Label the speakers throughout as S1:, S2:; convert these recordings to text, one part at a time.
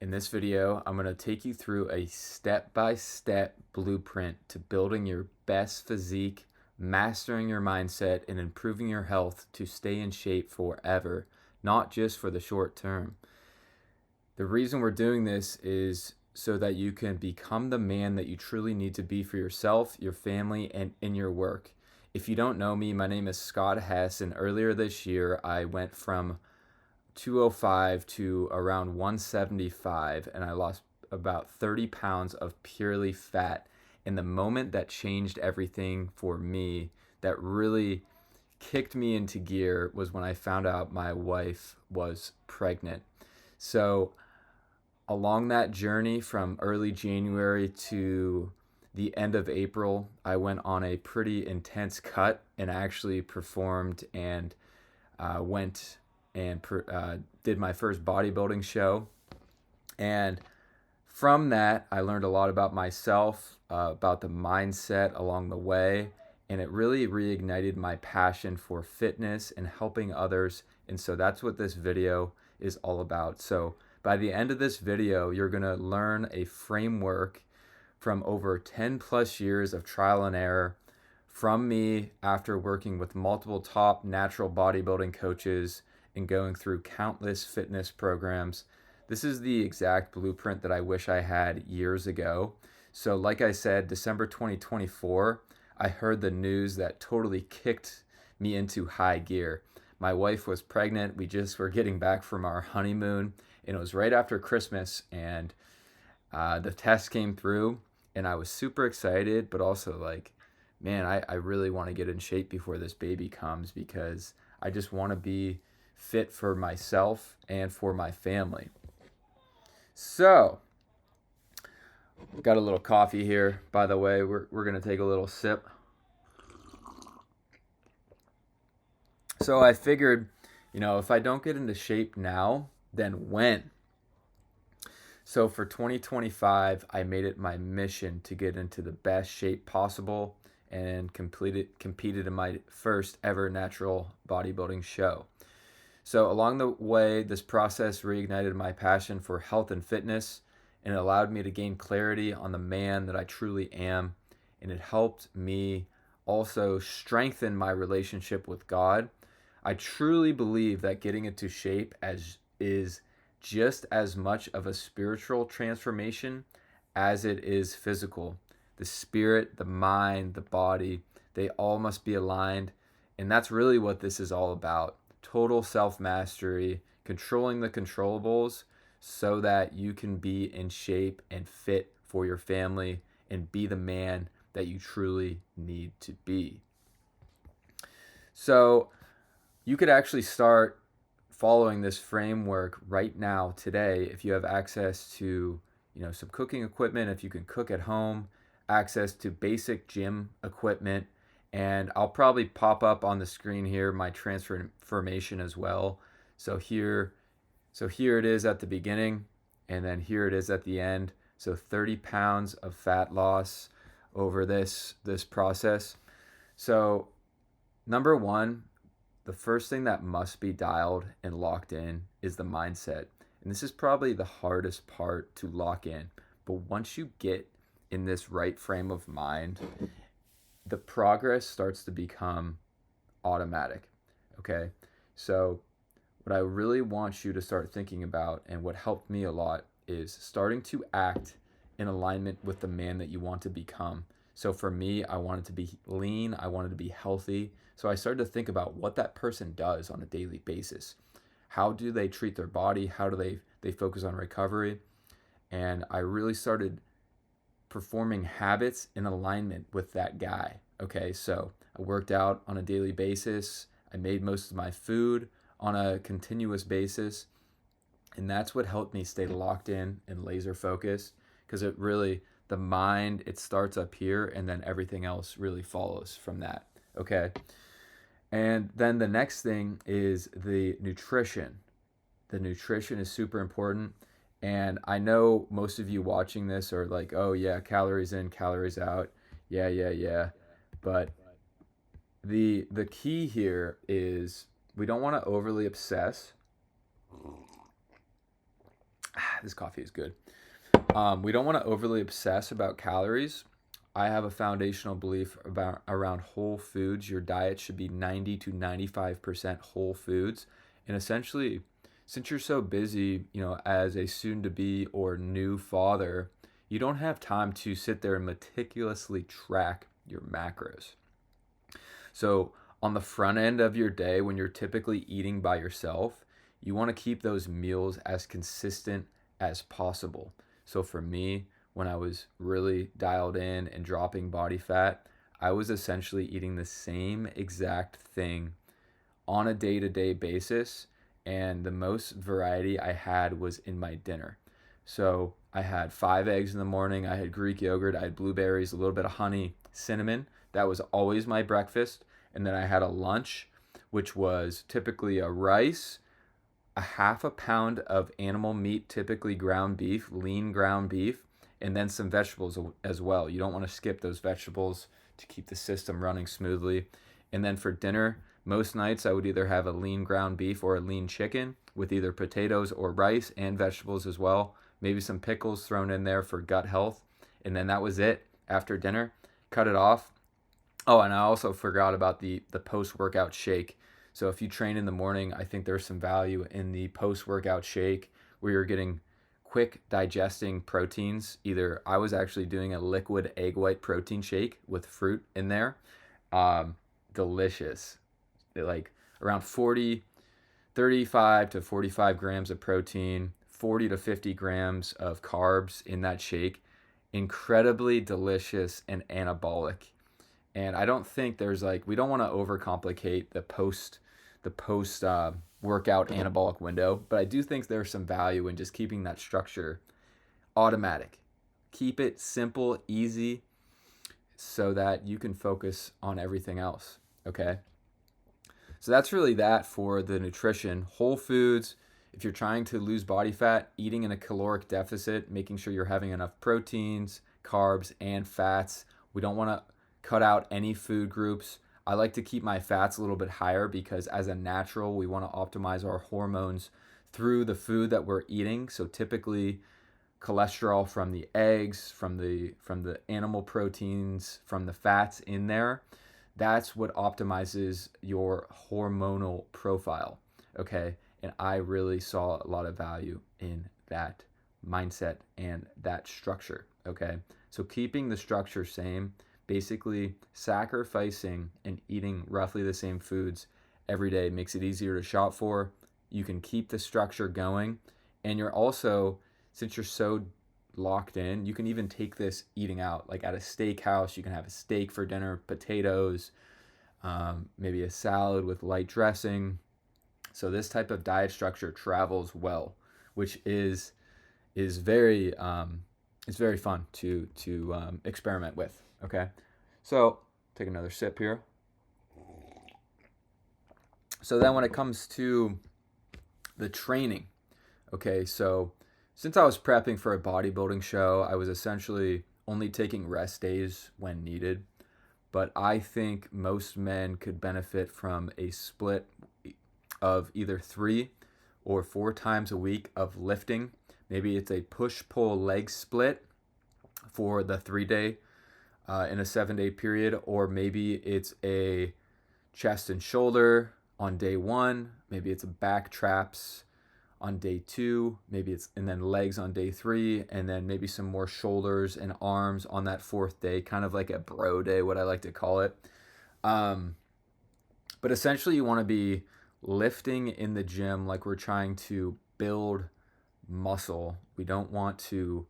S1: In this video, I'm going to take you through a step-by-step blueprint to building your best physique, mastering your mindset, and improving your health to stay in shape forever, not just for the short term. The reason we're doing this is so that you can become the man that you truly need to be for yourself, your family, and in your work. If you don't know me, my name is Scott Hess, and earlier this year I went from 205 to around 175, and I lost about 30 pounds of purely fat. And the moment that changed everything for me, that really kicked me into gear, was when I found out my wife was pregnant. So along that journey from early January to the end of April, I went on a pretty intense cut and actually performed and went and did my first bodybuilding show. And from that, I learned a lot about myself, about the mindset along the way, and it really reignited my passion for fitness and helping others. And so that's what this video is all about. So by the end of this video, you're going to learn a framework from over 10 plus years of trial and error from me after working with multiple top natural bodybuilding coaches and going through countless fitness programs. This is the exact blueprint that I wish I had years ago. So like I said, December 2024, I heard the news that totally kicked me into high gear. My wife was pregnant. We just were getting back from our honeymoon, and it was right after Christmas, and the test came through, and I was super excited, but also like, man, I really want to get in shape before this baby comes, because I just want to be fit for myself and for my family. So, got a little coffee here, by the way. We're going to take a little sip. So I figured, if I don't get into shape now, then when? So for 2025, I made it my mission to get into the best shape possible and competed in my first ever natural bodybuilding show. So along the way, this process reignited my passion for health and fitness, and it allowed me to gain clarity on the man that I truly am, and it helped me also strengthen my relationship with God. I truly believe that getting into shape is just as much of a spiritual transformation as it is physical. The spirit, the mind, the body, they all must be aligned, and that's really what this is all about. Total self-mastery, controlling the controllables so that you can be in shape and fit for your family and be the man that you truly need to be. So you could actually start following this framework right now, today, if you have access to some cooking equipment, if you can cook at home, access to basic gym equipment. And I'll probably pop up on the screen here my transformation as well. So here it is at the beginning, and then here it is at the end. So 30 pounds of fat loss over this process. So number one, the first thing that must be dialed and locked in is the mindset. And this is probably the hardest part to lock in. But once you get in this right frame of mind, the progress starts to become automatic. Okay? So what I really want you to start thinking about, and what helped me a lot, is starting to act in alignment with the man that you want to become. So for me, I wanted to be lean, I wanted to be healthy. So I started to think about what that person does on a daily basis. How do they treat their body? How do they focus on recovery? And I really started performing habits in alignment with that guy. Okay, so I worked out on a daily basis. I made most of my food on a continuous basis. And that's what helped me stay locked in and laser focused, because the mind, it starts up here, and then everything else really follows from that. Okay. And then the next thing is the nutrition. The nutrition is super important. And I know most of you watching this are like, oh yeah, calories in, calories out. Yeah. But the key here is we don't want to overly obsess This coffee is good. We don't want to overly obsess about calories. I have a foundational belief around whole foods. Your diet should be 90 to 95% whole foods. And essentially, since you're so busy, as a soon to be or new father, you don't have time to sit there and meticulously track your macros. So, on the front end of your day, when you're typically eating by yourself, you want to keep those meals as consistent as possible. So, for me, when I was really dialed in and dropping body fat, I was essentially eating the same exact thing on a day to day basis. And the most variety I had was in my dinner. So I had 5 eggs in the morning, I had Greek yogurt, I had blueberries, a little bit of honey, cinnamon. That was always my breakfast. And then I had a lunch, which was typically a rice, a half a pound of animal meat, typically ground beef, lean ground beef, and then some vegetables as well. You don't want to skip those vegetables to keep the system running smoothly. And then for dinner, most nights I would either have a lean ground beef or a lean chicken with either potatoes or rice and vegetables as well. Maybe some pickles thrown in there for gut health. And then that was it after dinner. Cut it off. Oh, and I also forgot about the post-workout shake. So if you train in the morning, I think there's some value in the post-workout shake where you're getting quick digesting proteins. Either I was actually doing a liquid egg white protein shake with fruit in there. Delicious. Like around 35 to 45 grams of protein, 40 to 50 grams of carbs in that shake. Incredibly delicious and anabolic. And I don't think we don't want to overcomplicate the post workout anabolic window, but I do think there's some value in just keeping that structure automatic. Keep it simple, easy, so that you can focus on everything else. Okay. So that's really that for the nutrition. Whole foods, if you're trying to lose body fat, eating in a caloric deficit, making sure you're having enough proteins, carbs, and fats. We don't want to cut out any food groups. I like to keep my fats a little bit higher because as a natural, we want to optimize our hormones through the food that we're eating. So typically cholesterol from the eggs, from the animal proteins, from the fats in there, that's what optimizes your hormonal profile. Okay? And I really saw a lot of value in that mindset and that structure. Okay? So keeping the structure same, basically sacrificing and eating roughly the same foods every day makes it easier to shop for. You can keep the structure going, and you're also, since you're so locked in, you can even take this eating out. Like at a steakhouse, you can have a steak for dinner, potatoes, maybe a salad with light dressing. So this type of diet structure travels well, which is very it's very fun to experiment with. Okay, so take another sip here. So then when it comes to the training, okay, so since I was prepping for a bodybuilding show, I was essentially only taking rest days when needed. But I think most men could benefit from a split of either 3 or 4 times a week of lifting. Maybe it's a push-pull leg split for the 3-day in a 7-day period, or maybe it's a chest and shoulder on day 1, maybe it's a back traps on day 2, maybe it's, and then legs on day 3, and then maybe some more shoulders and arms on that 4th day, kind of like a bro day, what I like to call it. But essentially you want to be lifting in the gym like we're trying to build muscle. We don't want to,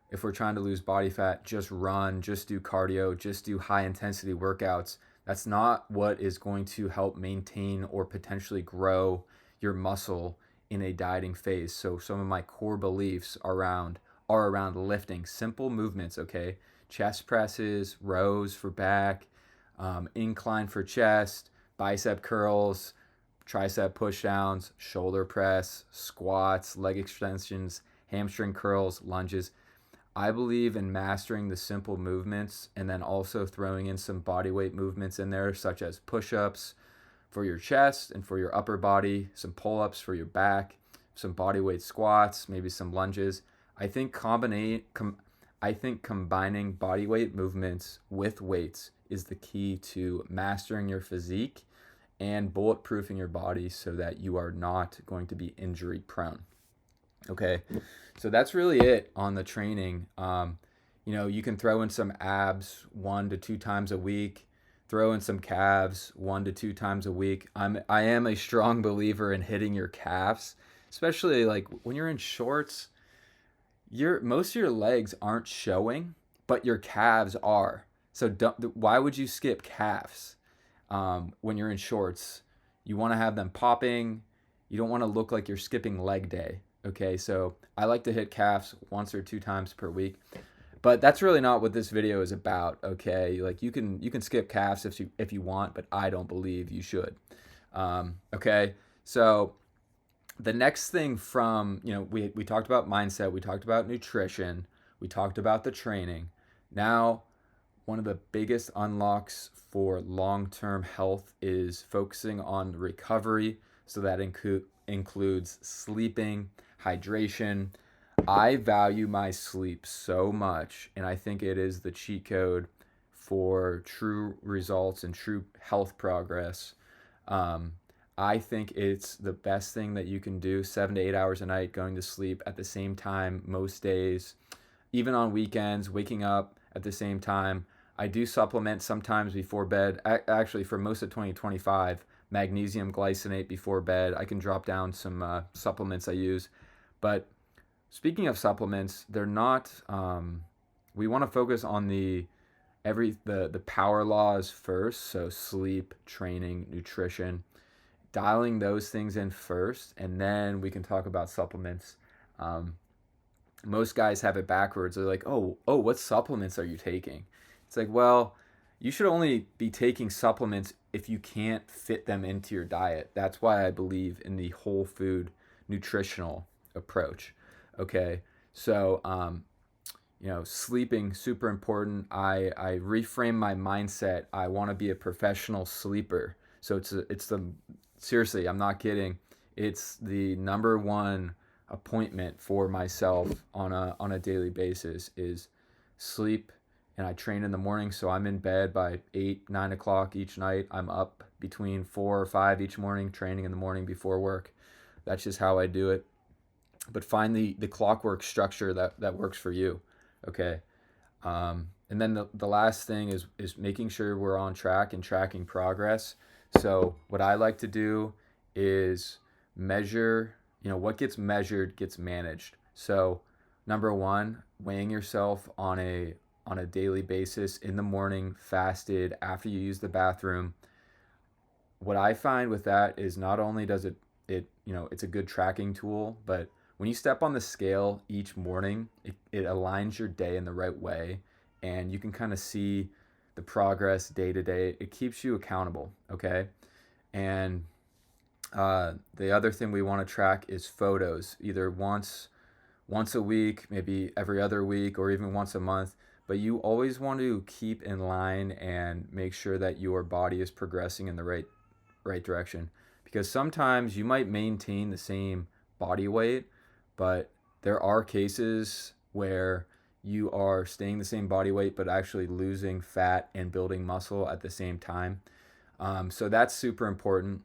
S1: if we're trying to lose body fat, just run, just do cardio, just do high intensity workouts. That's not what is going to help maintain or potentially grow your muscle in a dieting phase. So some of my core beliefs are around lifting, simple movements, okay? Chest presses, rows for back, incline for chest, bicep curls, tricep push downs, shoulder press, squats, leg extensions, hamstring curls, lunges. I believe in mastering the simple movements and then also throwing in some body weight movements in there, such as push-ups for your chest and for your upper body, some pull-ups for your back, some body weight squats, maybe some lunges. I think combining body weight movements with weights is the key to mastering your physique and bulletproofing your body so that you are not going to be injury prone. Okay, so that's really it on the training. You can throw in some abs 1 to 2 times a week, throw in some calves 1 to 2 times a week. I am a strong believer in hitting your calves, especially like when you're in shorts. Most of your legs aren't showing, but your calves are. So why would you skip calves when you're in shorts? You want to have them popping. You don't want to look like you're skipping leg day. Okay, so I like to hit calves 1 or 2 times per week. But that's really not what this video is about, okay? Like you can skip calves if you want, but I don't believe you should. Okay, so the next thing from, we talked about mindset, we talked about nutrition, we talked about the training. Now, one of the biggest unlocks for long-term health is focusing on recovery. So that includes sleeping, hydration. I value my sleep so much, and I think it is the cheat code for true results and true health progress. I think it's the best thing that you can do, 7 to 8 hours a night, going to sleep at the same time most days, even on weekends, waking up at the same time. I do supplement sometimes before bed. Actually, for most of 2025, magnesium glycinate before bed. I can drop down some supplements I use. But speaking of supplements, they're not, we want to focus on the power laws first. So sleep, training, nutrition, dialing those things in first, and then we can talk about supplements. Most guys have it backwards. They're like, oh, what supplements are you taking? It's like, well, you should only be taking supplements if you can't fit them into your diet. That's why I believe in the whole food nutritional approach. Okay, so sleeping, super important. I reframe my mindset. I want to be a professional sleeper. So seriously, I'm not kidding. It's the number one appointment for myself on a daily basis is sleep. And I train in the morning, so I'm in bed by 8, 9 o'clock each night. I'm up between 4 or 5 each morning, training in the morning before work. That's just how I do it. But find the clockwork structure that works for you, okay? And then the last thing is making sure we're on track and tracking progress. So what I like to do is measure, what gets measured gets managed. So number one, weighing yourself on a daily basis in the morning, fasted, after you use the bathroom. What I find with that is not only does it's a good tracking tool, but when you step on the scale each morning, it aligns your day in the right way, and you can kind of see the progress day to day. It keeps you accountable, okay? And the other thing we want to track is photos, either once a week, maybe every other week, or even once a month. But you always want to keep in line and make sure that your body is progressing in the right direction. Because sometimes you might maintain the same body weight, but there are cases where you are staying the same body weight but actually losing fat and building muscle at the same time. So that's super important.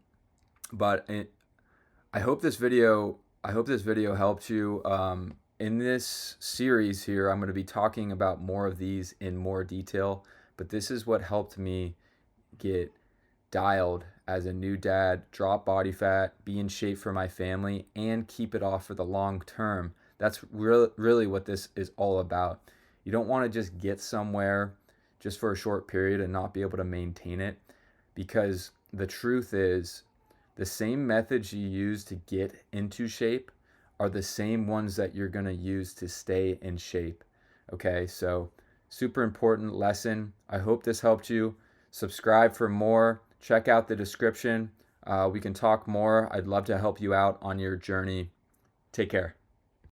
S1: But I hope this video helped you. In this series here, I'm going to be talking about more of these in more detail, but this is what helped me get dialed as a new dad, drop body fat, be in shape for my family, and keep it off for the long term. That's really what this is all about. You don't want to just get somewhere just for a short period and not be able to maintain it, because the truth is the same methods you use to get into shape are the same ones that you're going to use to stay in shape. Okay, so super important lesson. I hope this helped you. Subscribe for more. Check out the description. We can talk more. I'd love to help you out on your journey. Take care.